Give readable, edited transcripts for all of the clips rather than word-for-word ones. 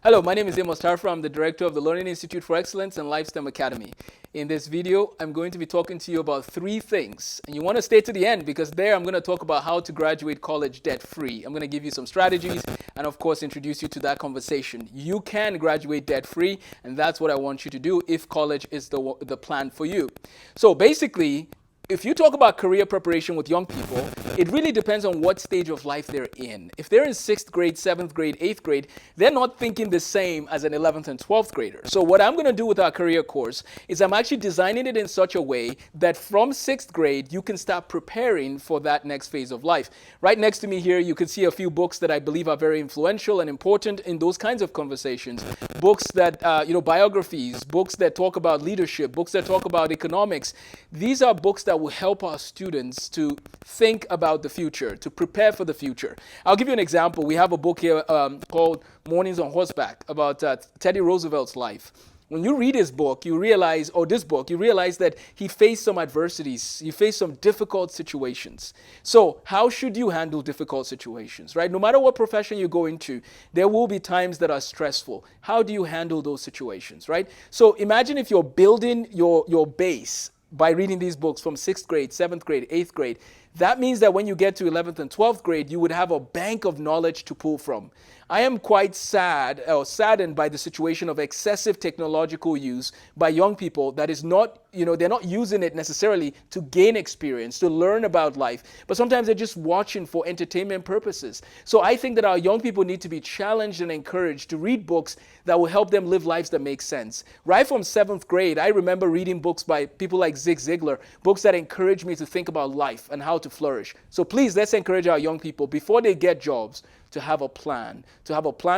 Hello, my name is Amos Tarfa. I'm the director of the Learning Institute for Excellence and LifeSTEM Academy. In this video, I'm going to be talking to you about 3 things. And you want to stay to the end because there I'm going to talk about how to graduate college debt-free. I'm going to give you some strategies and of course introduce you to that conversation. You can graduate debt-free, and that's what I want you to do if college is the plan for you. So basically, if you talk about career preparation with young people, it really depends on what stage of life they're in. If they're in 6th grade, 7th grade, 8th grade, they're not thinking the same as an 11th and 12th grader. So what I'm going to do with our career course is I'm actually designing it in such a way that from 6th grade, you can start preparing for that next phase of life. Right next to me here, you can see a few books that I believe are very influential and important in those kinds of conversations. Books that, biographies, books that talk about leadership, books that talk about economics. These are books that will help our students to think about the future, to prepare for the future. I'll give you an example. We have a book here called Mornings on Horseback about Teddy Roosevelt's life. When you read his book, you realize that he faced some adversities. He faced some difficult situations. So how should you handle difficult situations, right? No matter what profession you go into, there will be times that are stressful. How do you handle those situations, right? So imagine if you're building your base by reading these books from 6th grade, 7th grade, 8th grade. That means that when you get to 11th and 12th grade, you would have a bank of knowledge to pull from. I am quite saddened by the situation of excessive technological use by young people that is not, they're not using it necessarily to gain experience, to learn about life, but sometimes they're just watching for entertainment purposes. So I think that our young people need to be challenged and encouraged to read books that will help them live lives that make sense. Right from 7th grade, I remember reading books by people like Zig Ziglar, books that encouraged me to think about life and how to flourish. So please, let's encourage our young people before they get jobs to have a plan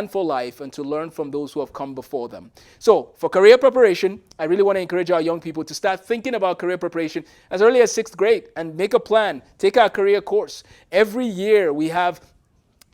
for life and to learn from those who have come before them. So for career preparation, I really want to encourage our young people to start thinking about career preparation as early as 6th grade and make a plan. Take our career course. Every year we have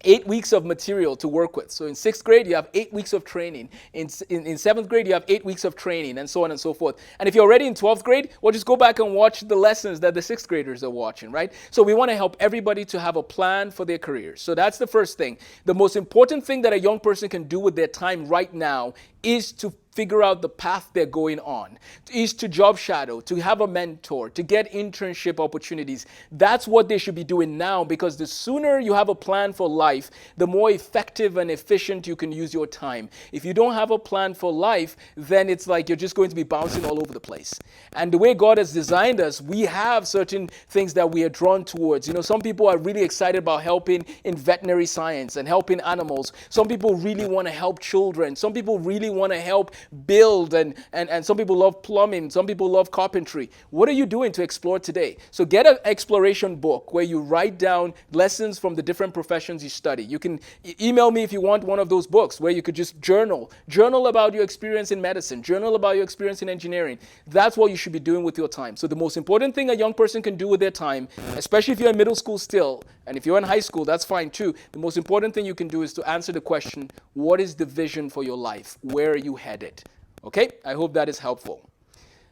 8 weeks of material to work with. So in 6th grade, you have 8 weeks of training. In 7th grade, you have 8 weeks of training, and so on and so forth. And if you're already in 12th grade, well, just go back and watch the lessons that the 6th graders are watching, right? So we want to help everybody to have a plan for their careers. So that's the first thing. The most important thing that a young person can do with their time right now is to figure out the path they're going on, is to job shadow, to have a mentor, to get internship opportunities. That's what they should be doing now, because the sooner you have a plan for life, the more effective and efficient you can use your time. If you don't have a plan for life, then it's like you're just going to be bouncing all over the place. And the way God has designed us, we have certain things that we are drawn towards. Some people are really excited about helping in veterinary science and helping animals. Some people really want to help children. Some people really want to help build, and some people love plumbing, some people love carpentry. What are you doing to explore today? So get an exploration book where you write down lessons from the different professions you study. You can email me if you want one of those books where you could just journal about your experience in medicine, journal about your experience in engineering. That's what you should be doing with your time. So the most important thing a young person can do with their time, especially if you're in middle school still, and if you're in high school, that's fine too. The most important thing you can do is to answer the question, what is the vision for your life? Where are you headed? Okay, I hope that is helpful.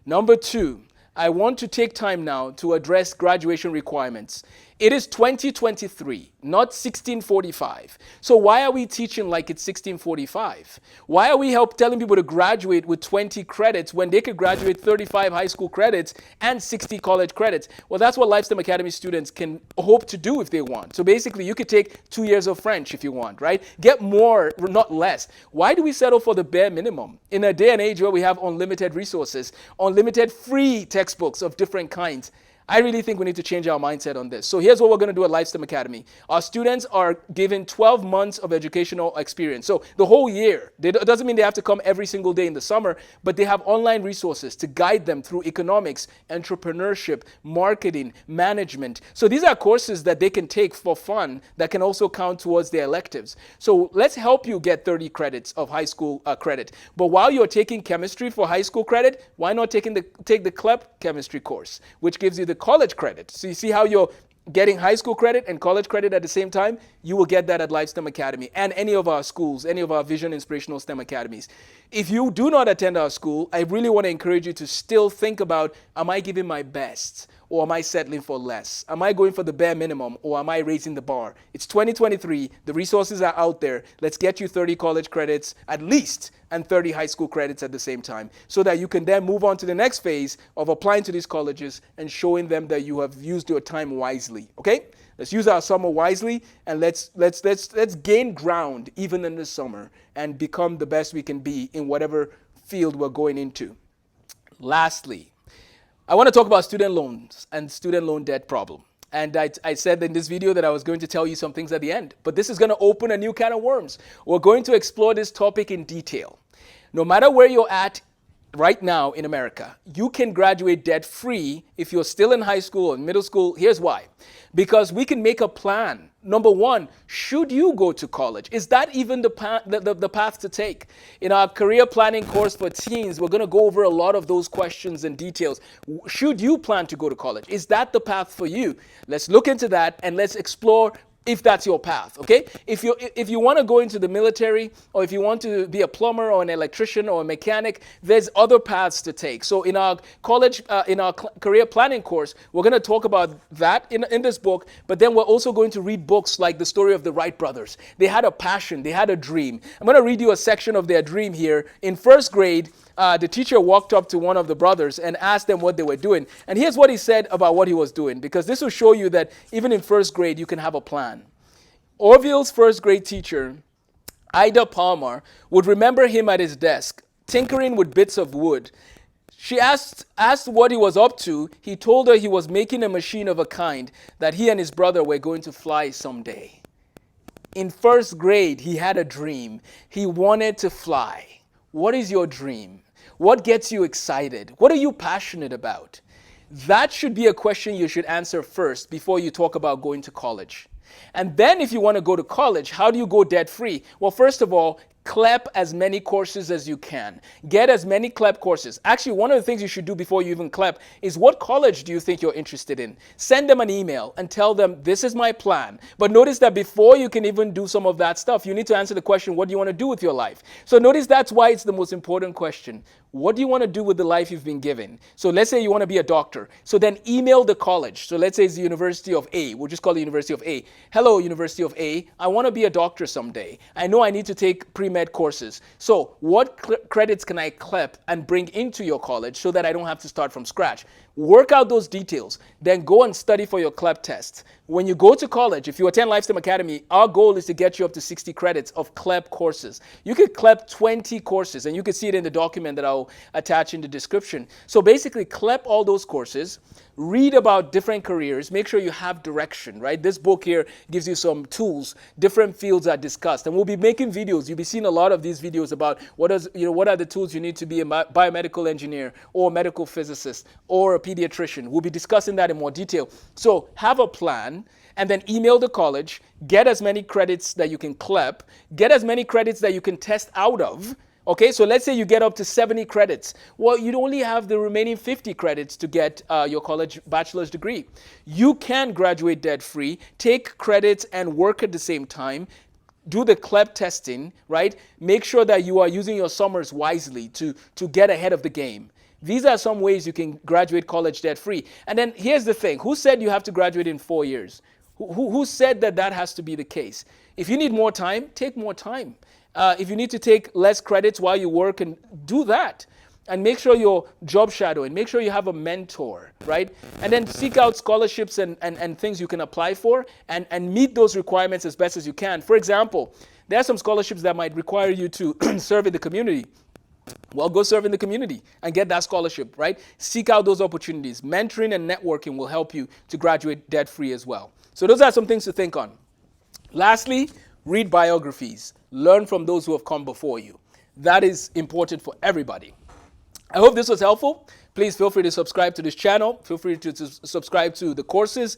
Number 2, I want to take time now to address graduation requirements. It is 2023, not 1645. So why are we teaching like it's 1645? Why are we telling people to graduate with 20 credits when they could graduate 35 high school credits and 60 college credits? Well, that's what LifeSTEM Academy students can hope to do if they want. So basically, you could take 2 years of French if you want, right? Get more, not less. Why do we settle for the bare minimum? In a day and age where we have unlimited resources, unlimited free textbooks of different kinds, I really think we need to change our mindset on this. So here's what we're going to do at LifeSTEM Academy. Our students are given 12 months of educational experience. So the whole year. It doesn't mean they have to come every single day in the summer, but they have online resources to guide them through economics, entrepreneurship, marketing, management. So these are courses that they can take for fun that can also count towards their electives. So let's help you get 30 credits of high school credit. But while you're taking chemistry for high school credit, why not take the CLEP chemistry course, which gives you the college credit? So you see how you're getting high school credit and college credit at the same time? You will get that at LifeSTEM Academy and any of our schools, any of our Vision Inspirational STEM Academies. If you do not attend our school, I really want to encourage you to still think about, am I giving my best? or am I settling for less? Am I going for the bare minimum or am I raising the bar? It's 2023. The resources are out there. Let's get you 30 college credits at least and 30 high school credits at the same time so that you can then move on to the next phase of applying to these colleges and showing them that you have used your time wisely. Okay? Let's use our summer wisely and let's gain ground even in the summer and become the best we can be in whatever field we're going into. Lastly, I want to talk about student loans and student loan debt problem. And I said in this video that I was going to tell you some things at the end, but this is going to open a new can of worms. We're going to explore this topic in detail. No matter where you're at right now in America, you can graduate debt-free if you're still in high school or middle school. Here's why. Because we can make a plan. Number one, should you go to college? Is that even the path to take? In our career planning course for teens, we're going to go over a lot of those questions and details. Should you plan to go to college? Is that the path for you? Let's look into that and let's explore if that's your path, okay? If you want to go into the military or if you want to be a plumber or an electrician or a mechanic, there's other paths to take. So in our career planning course, we're going to talk about that in this book, but then we're also going to read books like the story of the Wright brothers. They had a passion, they had a dream. I'm going to read you a section of their dream here. In first grade, the teacher walked up to one of the brothers and asked them what they were doing. And here's what he said about what he was doing, because this will show you that even in first grade, you can have a plan. Orville's first grade teacher, Ida Palmer, would remember him at his desk, tinkering with bits of wood. She asked what he was up to. He told her he was making a machine of a kind that he and his brother were going to fly someday. In first grade, he had a dream. He wanted to fly. What is your dream? What gets you excited? What are you passionate about? That should be a question you should answer first before you talk about going to college. And then if you want to go to college, how do you go debt-free? Well, first of all, CLEP as many courses as you can. Get as many CLEP courses. Actually, one of the things you should do before you even CLEP is what college do you think you're interested in? Send them an email and tell them, this is my plan. But notice that before you can even do some of that stuff, you need to answer the question, what do you want to do with your life? So notice that's why it's the most important question. What do you want to do with the life you've been given? So let's say you want to be a doctor. So then email the college. So let's say it's the University of A. We'll just call it University of A. Hello, University of A. I want to be a doctor someday. I know I need to take pre-med courses. So what credits can I CLEP and bring into your college so that I don't have to start from scratch? Work out those details. Then go and study for your CLEP tests. When you go to college, if you attend Lifetime Academy, our goal is to get you up to 60 credits of CLEP courses. You could CLEP 20 courses, and you can see it in the document that I'll attach in the description. So basically, CLEP all those courses, read about different careers, make sure you have direction, right? This book here gives you some tools. Different fields are discussed, and we'll be making videos. You'll be seeing a lot of these videos about what are the tools you need to be a biomedical engineer or a medical physicist or a pediatrician. We'll be discussing that in more detail. So have a plan and then email the college, get as many credits that you can CLEP, get as many credits that you can test out of. Okay, so let's say you get up to 70 credits. Well, you'd only have the remaining 50 credits to get your college bachelor's degree. You can graduate debt-free, take credits and work at the same time, do the CLEP testing, right? Make sure that you are using your summers wisely to get ahead of the game. These are some ways you can graduate college debt-free. And then here's the thing. Who said you have to graduate in 4 years? Who said that has to be the case? If you need more time, take more time. If you need to take less credits while you work, and do that. And make sure you're job shadowing. Make sure you have a mentor, right? And then seek out scholarships and things you can apply for and meet those requirements as best as you can. For example, there are some scholarships that might require you to serve in the community. Well, go serve in the community and get that scholarship, right? Seek out those opportunities. Mentoring and networking will help you to graduate debt-free as well. So those are some things to think on. Lastly, read biographies. Learn from those who have come before you. That is important for everybody. I hope this was helpful. Please feel free to subscribe to this channel. Feel free to subscribe to the courses.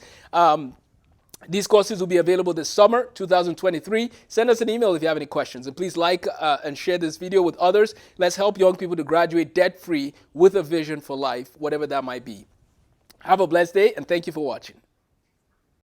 These courses will be available this summer, 2023. Send us an email if you have any questions. And please like and share this video with others. Let's help young people to graduate debt-free with a vision for life, whatever that might be. Have a blessed day, and thank you for watching.